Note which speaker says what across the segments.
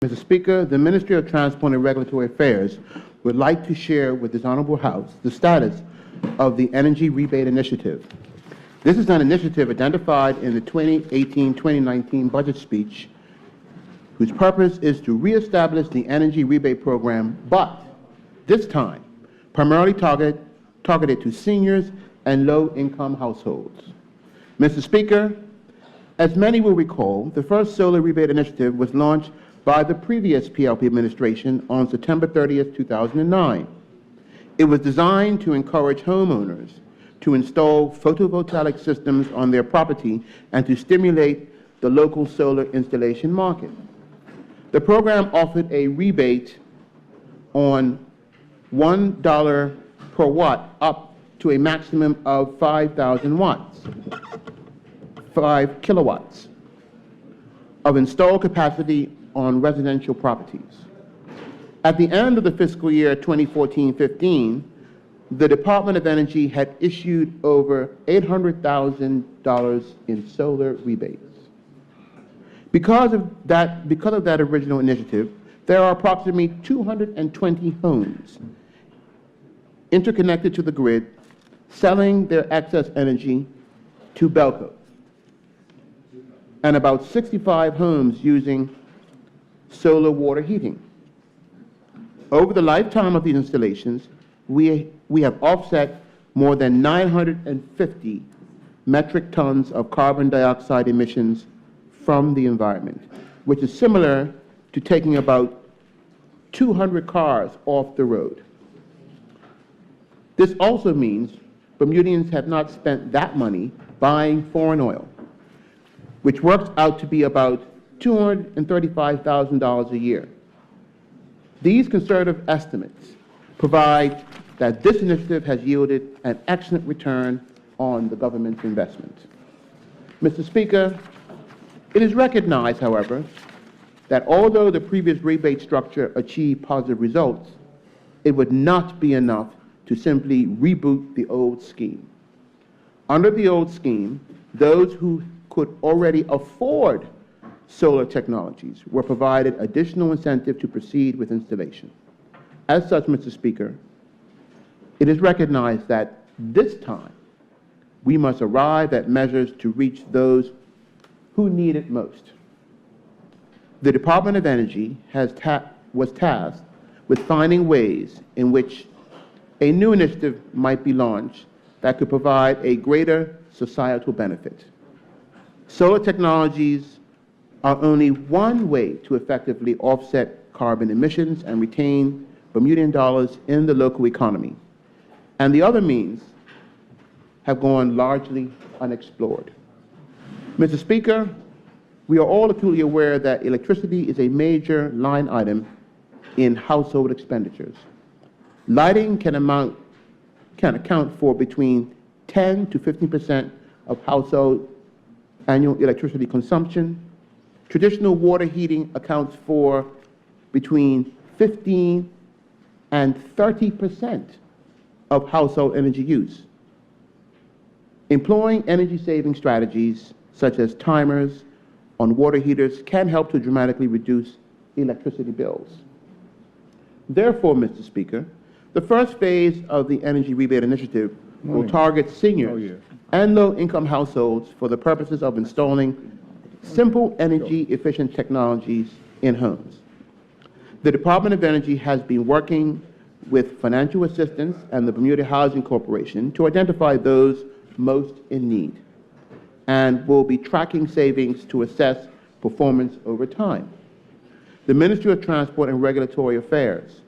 Speaker 1: Mr. Speaker, the Ministry of Transport and Regulatory Affairs would like to share with this Honorable House the status of the Energy Rebate Initiative. This is an initiative identified in the 2018-2019 budget speech whose purpose is to reestablish the energy rebate program, but this time primarily targeted to seniors and low-income households. Mr. Speaker, as many will recall, the first solar rebate initiative was launched by the previous PLP administration on September 30th, 2009. It was designed to encourage homeowners to install photovoltaic systems on their property and to stimulate the local solar installation market. The program offered a rebate on $1 per watt up to a maximum of 5,000 watts, 5 kilowatts of installed capacity on residential properties. At the end of the fiscal year 2014-15, the Department of Energy had issued over $800,000 in solar rebates. Because of that original initiative, there are approximately 220 homes interconnected to the grid selling their excess energy to Belco, and about 65 homes using solar water heating. Over the lifetime of these installations, we have offset more than 950 metric tons of carbon dioxide emissions from the environment, which is similar to taking about 200 cars off the road. This also means Bermudians have not spent that money buying foreign oil, which works out to be about $235,000 a year. These conservative estimates provide that this initiative has yielded an excellent return on the government's investment. Mr. Speaker, it is recognized, however, that although the previous rebate structure achieved positive results, it would not be enough to simply reboot the old scheme. Under the old scheme, those who could already afford solar technologies were provided additional incentive to proceed with installation. As such, Mr. Speaker, it is recognized that this time we must arrive at measures to reach those who need it most. The Department of Energy was tasked with finding ways in which a new initiative might be launched that could provide a greater societal benefit. Solar technologies are only one way to effectively offset carbon emissions and retain Bermudian dollars in the local economy, and the other means have gone largely unexplored. Mr. Speaker, we are all acutely aware that electricity is a major line item in household expenditures. Lighting can account for between 10 to 15% of household annual electricity consumption. Traditional water heating accounts for between 15 and 30% of household energy use. Employing energy-saving strategies such as timers on water heaters can help to dramatically reduce electricity bills. Therefore, Mr. Speaker, the first phase of the Energy Rebate Initiative will target seniors and low-income households for the purposes of installing simple energy-efficient technologies in homes. The Department of Energy has been working with financial assistance and the Bermuda Housing Corporation to identify those most in need, and will be tracking savings to assess performance over time. The Ministry of Transport and Regulatory Affairs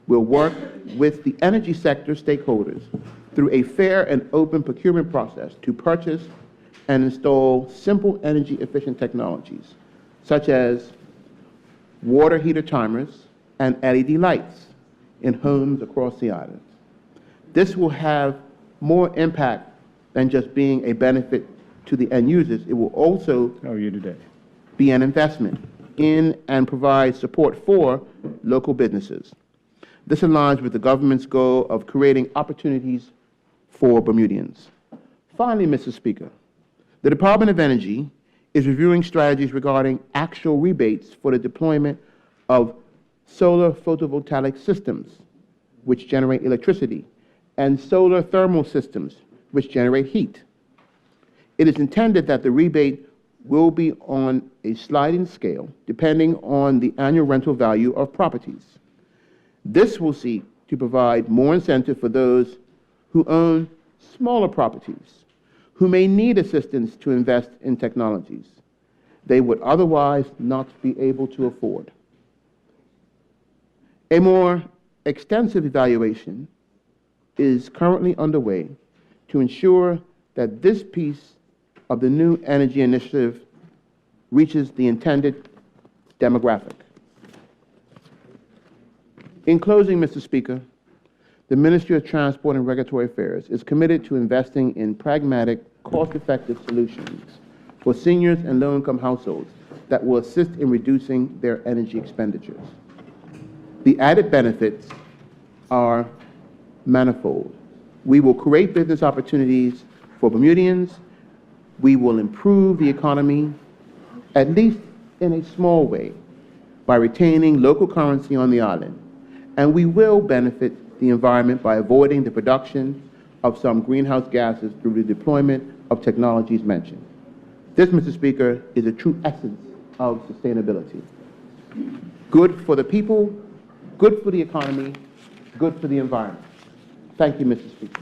Speaker 1: will work with the energy sector stakeholders through a fair and open procurement process to purchase and install simple energy-efficient technologies, such as water heater timers and LED lights in homes across the island. This will have more impact than just being a benefit to the end users. It will also be an investment in and provide support for local businesses. This aligns with the government's goal of creating opportunities for Bermudians. Finally, Mr. Speaker, the Department of Energy is reviewing strategies regarding actual rebates for the deployment of solar photovoltaic systems, which generate electricity, and solar thermal systems, which generate heat. It is intended that the rebate will be on a sliding scale depending on the annual rental value of properties. This will seek to provide more incentive for those who own smaller properties, who may need assistance to invest in technologies they would otherwise not be able to afford. A more extensive evaluation is currently underway to ensure that this piece of the new energy initiative reaches the intended demographic. In closing, Mr. Speaker, the Ministry of Transport and Regulatory Affairs is committed to investing in pragmatic, cost-effective solutions for seniors and low-income households that will assist in reducing their energy expenditures. The added benefits are manifold. We will create business opportunities for Bermudians. We will improve the economy, at least in a small way, by retaining local currency on the island. And we will benefit the environment by avoiding the production of some greenhouse gases through the deployment of technologies mentioned. This, Mr. Speaker, is a true essence of sustainability. Good for the people, good for the economy, good for the environment. Thank you, Mr. Speaker.